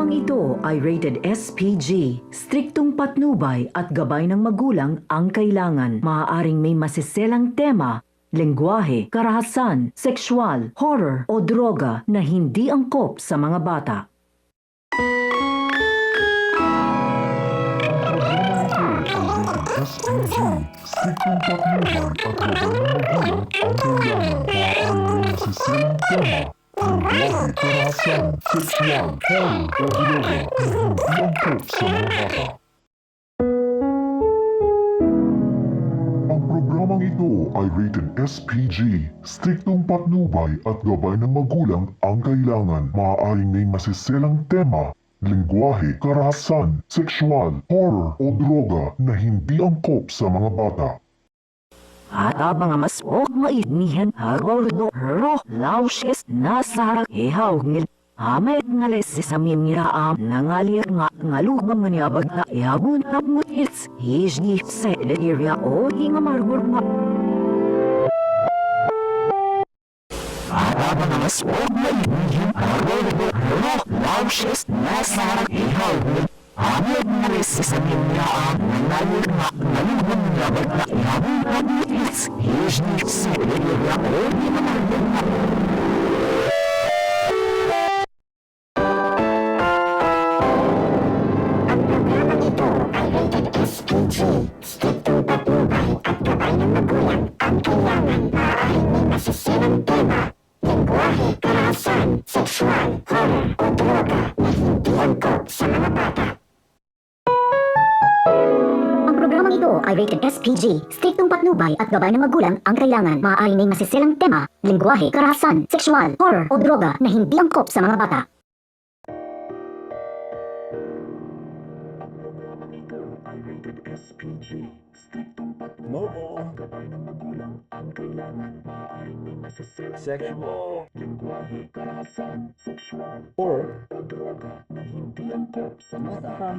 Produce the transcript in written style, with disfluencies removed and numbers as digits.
programang ito ay rated SPG. Striktong patnubay at gabay ng magulang ang kailangan. Maaaring may masiselang tema, lengguwahe, karahasan, sexual, horror o droga na hindi angkop sa mga bata. SPG, striktong patnubay at gabay ng magulang ang kailangan. Maaaring may masiselang tema, lengguwahe, karahasan, sexual, horror o droga na hindi angkop sa mga bata. Ang programang ito ay rated SPG, striktong patnubay at gabay ng magulang ang kailangan. Maaaring may masiselang tema, lengguwahe, karahasan, sexual, horror o droga na hindi angkop sa mga bata. At mga mas mainihan hagol do ro laushes nasarak ihaw ngil amay ngales sa mimiraam nangalir nga ngalugam nganyabag na ihabun na mutis hijni sa area o hinga margurma. At mga mas mainihan hagol do ro laushes nasarak ihaw ngil amay ngales sa mimiraam nangalir nga ngalugam nganyabag na ihabun na mutis hijni sa area o hinga margurma. SPG, striktong patnubay at gabay ng magulang ang kailangan. Maaaring may masiselang tema, lengguwahe, karahasan, sexual, horror o droga na hindi angkop sa mga bata. Ang programang ito ay rated SPG, striktong patnubay at gabay ng magulang ang kailangan. Maaaring may masiselang tema, lengguwahe, karahasan, sexual, horror o droga na hindi angkop sa mga bata. SPG, striktong patnubay at gabay ng magulang ang kailangan. Maaaring may masiselang Sexual, lengguwahe, karahasan, sexual, horror o droga na hindi angkop sa mga bata.